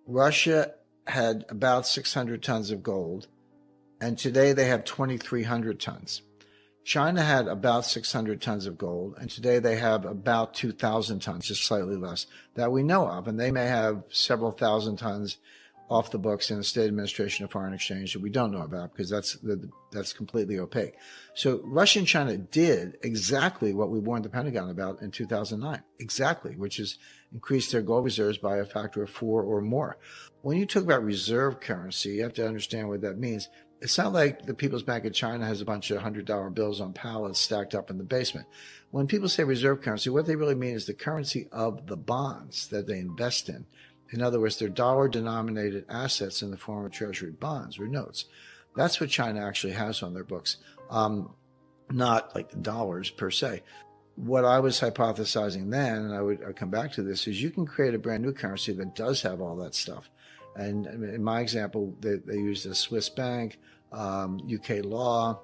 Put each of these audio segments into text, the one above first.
Russia had about 600 tons of gold, and today they have 2,300 tons. China had about 600 tons of gold, and today they have about 2,000 tons, just slightly less, that we know of. And they may have several thousand tons off the books in the State Administration of Foreign Exchange that we don't know about because that's completely opaque. So Russia and China did exactly what we warned the Pentagon about in 2009, exactly, which is increase their gold reserves by a factor of 4 or more. When you talk about reserve currency, you have to understand what that means. It's not like the People's Bank of China has a bunch of $100 bills on pallets stacked up in the basement. When people say reserve currency, what they really mean is the currency of the bonds that they invest in. In other words, they're dollar-denominated assets in the form of treasury bonds or notes. That's what China actually has on their books, not like the dollars per se. What I was hypothesizing then, and I'd come back to this, is you can create a brand new currency that does have all that stuff. And in my example, they used a Swiss bank, UK law,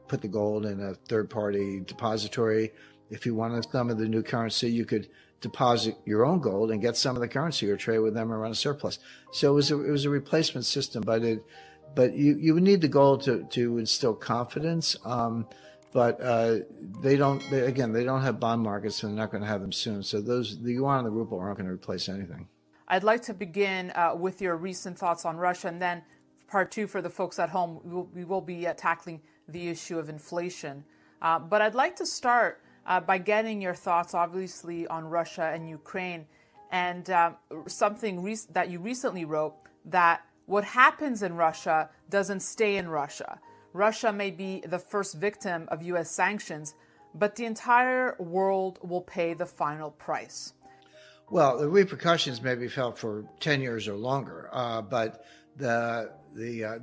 put the gold in a third-party depository. If you wanted some of the new currency, you could deposit your own gold and get some of the currency or trade with them and run a surplus. So it was a replacement system, but you would need the gold to instill confidence. But they don't have bond markets, and they're not going to have them soon. So the yuan and the ruble aren't going to replace anything. I'd like to begin with your recent thoughts on Russia, and then part two for the folks at home, we will be tackling the issue of inflation. But I'd like to start by getting your thoughts, obviously, on Russia and Ukraine, and something that you recently wrote, that what happens in Russia doesn't stay in Russia. Russia may be the first victim of U.S. sanctions, but the entire world will pay the final price. Well, the repercussions may be felt for 10 years or longer, but the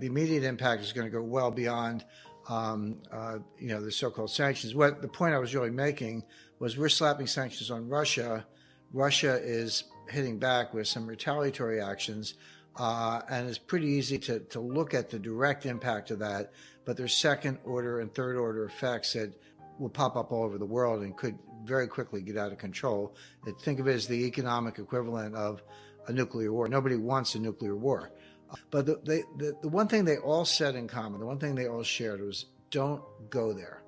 immediate impact is going to go well beyond the so-called sanctions. What the point I was really making was we're slapping sanctions on Russia. Russia is hitting back with some retaliatory actions, and it's pretty easy to look at the direct impact of that, but there's second-order and third-order effects that will pop up all over the world and could very quickly get out of control. Think of it as the economic equivalent of a nuclear war. Nobody wants a nuclear war. But the one thing they all said in common, the one thing they all shared was, don't go there.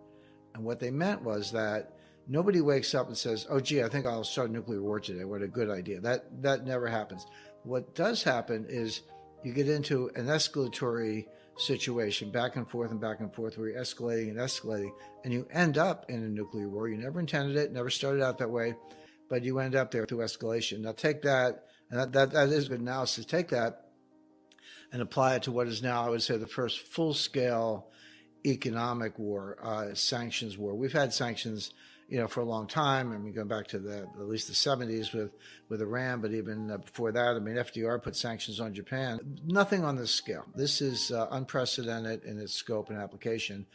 And what they meant was that nobody wakes up and says, oh, gee, I think I'll start a nuclear war today. What a good idea. That never happens. What does happen is you get into an escalatory situation, back and forth, where you're escalating, and you end up in a nuclear war. You never intended it, never started out that way, but you end up there through escalation. Now take that, and that is good analysis. Take that and apply it to what is now, I would say, the first full-scale economic war, sanctions war. We've had sanctions, for a long time. I mean, going back to at least the 70s with Iran, but even before that, I mean, FDR put sanctions on Japan. Nothing on this scale. This is unprecedented in its scope and application.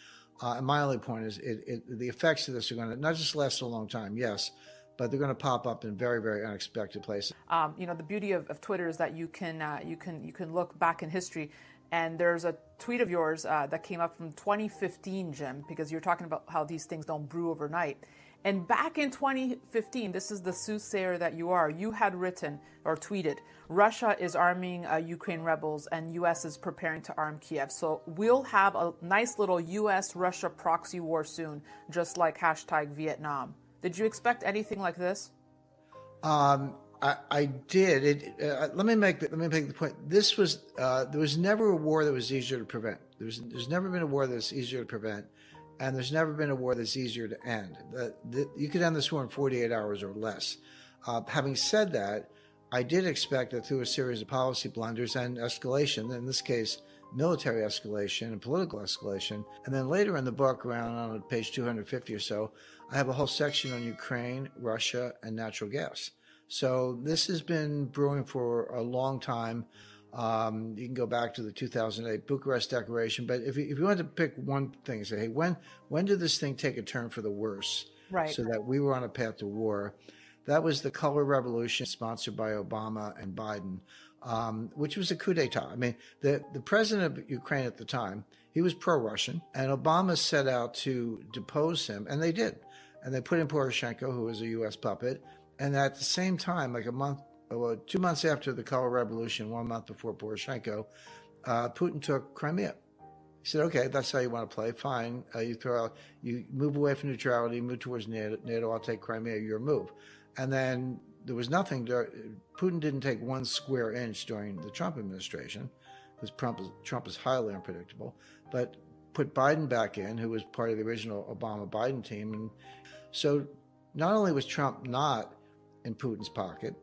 And my only point is the effects of this are going to not just last a long time, yes, but they're going to pop up in very, very unexpected places. The beauty of Twitter is that you can look back in history, and there's a tweet of yours that came up from 2015, Jim, because you're talking about how these things don't brew overnight. And back in 2015, this is the soothsayer that you are, you had written or tweeted, Russia is arming Ukraine rebels and U.S. is preparing to arm Kiev. So we'll have a nice little U.S.-Russia proxy war soon, just like #Vietnam. Did you expect anything like this? I did. Let me make the point. This was there was never a war that was easier to prevent. There's never been a war that's easier to prevent, and there's never been a war that's easier to end. You could end this war in 48 hours or less. Having said that, I did expect that through a series of policy blunders and escalation, in this case, military escalation and political escalation, and then later in the book, around on page 250 or so, I have a whole section on Ukraine, Russia, and natural gas. So this has been brewing for a long time. You can go back to the 2008 Bucharest Declaration, but if you wanted to pick one thing, say, hey, when did this thing take a turn for the worse? Right. So that we were on a path to war. That was the color revolution sponsored by Obama and Biden, which was a coup d'etat. I mean, the president of Ukraine at the time, he was pro-Russian, and Obama set out to depose him, and they did. And they put in Poroshenko, who was a U.S. puppet. And at the same time, like a month 2 months after the Color Revolution, 1 month before Poroshenko, Putin took Crimea. He said, "Okay, that's how you want to play. Fine. You move away from neutrality, move towards NATO. I'll take Crimea. Your move." And then there was nothing. Putin didn't take 1 square inch during the Trump administration, because Trump is highly unpredictable. But put Biden back in, who was part of the original Obama-Biden team, and so not only was Trump not in Putin's pocket,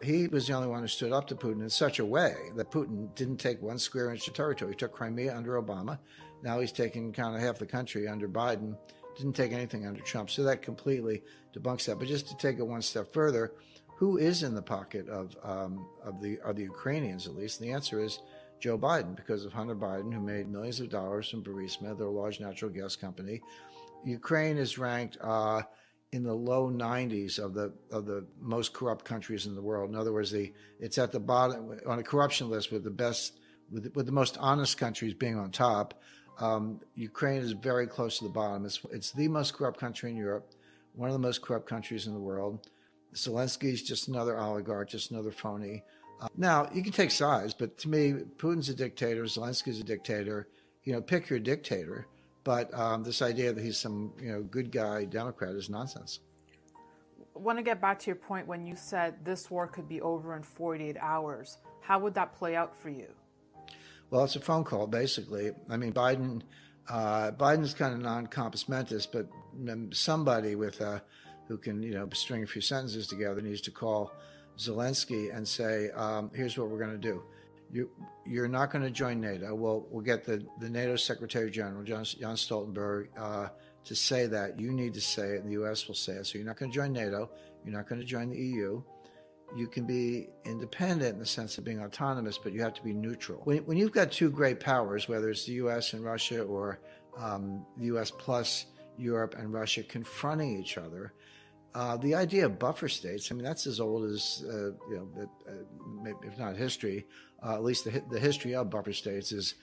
he was the only one who stood up to Putin in such a way that Putin didn't take 1 square inch of territory. He took Crimea under Obama. Now he's taking kind of half the country under Biden. Didn't take anything under Trump. So that completely debunks that. But just to take it 1 step further, who is in the pocket of the Ukrainians, at least? And the answer is Joe Biden, because of Hunter Biden, who made millions of dollars from Burisma, their large natural gas company. Ukraine is ranked in the low 90s of the most corrupt countries in the world. In other words, it's at the bottom on a corruption list with the most honest countries being on top. Ukraine is very close to the bottom. It's the most corrupt country in Europe, one of the most corrupt countries in the world. Zelensky is just another oligarch, just another phony. Now, you can take sides, but to me, Putin's a dictator, Zelensky's a dictator. Pick your dictator. But this idea that he's some good guy Democrat is nonsense. I want to get back to your point when you said this war could be over in 48 hours. How would that play out for you? Well, it's a phone call, basically. I mean, Biden's kind of non-compos mentis, but somebody who can string a few sentences together needs to call Zelensky and say, here's what we're going to do. You're not going to join NATO. We'll get the NATO Secretary General, Jens Stoltenberg, to say that. You need to say it, and the U.S. will say it. So you're not going to join NATO. You're not going to join the EU. You can be independent in the sense of being autonomous, but you have to be neutral. When you've got 2 great powers, whether it's the U.S. and Russia, or the U.S. plus Europe and Russia confronting each other, the idea of buffer states, I mean, that's as old as, if not history, at least the history of buffer states is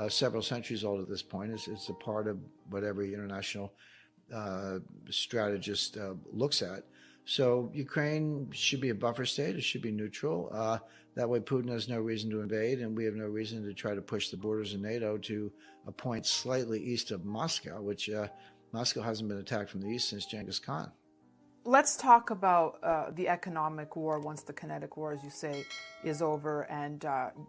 several centuries old at this point. It's a part of what every international strategist looks at. So Ukraine should be a buffer state. It should be neutral. That way Putin has no reason to invade, and we have no reason to try to push the borders of NATO to a point slightly east of Moscow, which Moscow hasn't been attacked from the east since Genghis Khan. Let's talk about the economic war once the kinetic war, as you say, is over. And,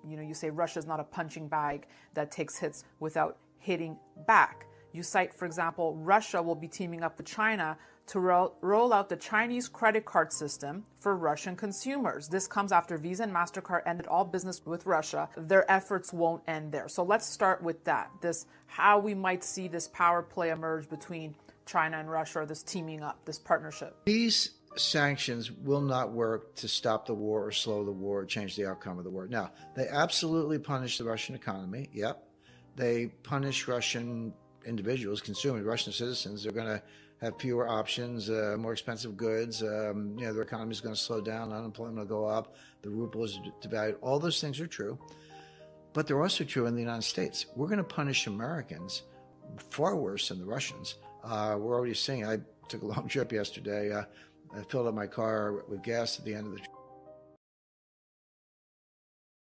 you say Russia's not a punching bag that takes hits without hitting back. You cite, for example, Russia will be teaming up with China to roll out the Chinese credit card system for Russian consumers. This comes after Visa and MasterCard ended all business with Russia. Their efforts won't end there. So let's start with that, how we might see this power play emerge between China and Russia, or this teaming up, this partnership. These sanctions will not work to stop the war or slow the war or change the outcome of the war. Now, they absolutely punish the Russian economy. Yep. They punish Russian individuals, consumers, Russian citizens. They're going to have fewer options, more expensive goods. Their economy is going to slow down. Unemployment will go up. The ruble is devalued. All those things are true. But they're also true in the United States. We're going to punish Americans far worse than the Russians. We're already seeing, I took a long trip yesterday. I filled up my car with gas at the end of the trip.